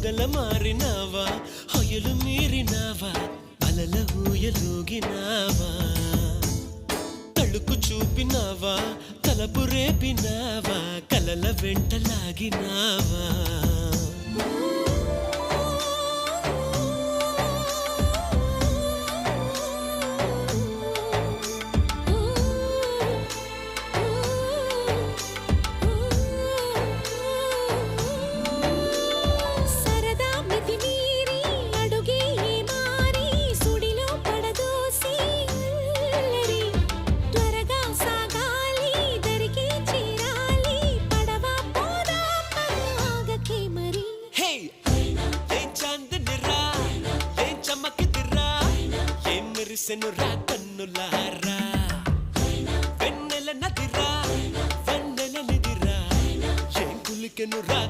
మొగల మారినావా హొయలు మీరినావా అలల ఊయలూగినావా తళుకు చూపినావా తలపు రేపినావా కలల వెంటలాగినావా సెనురా కన్నులారా వెన్నెల నదిరా వెన్నెల నిదిరా ఏం కులికెనురా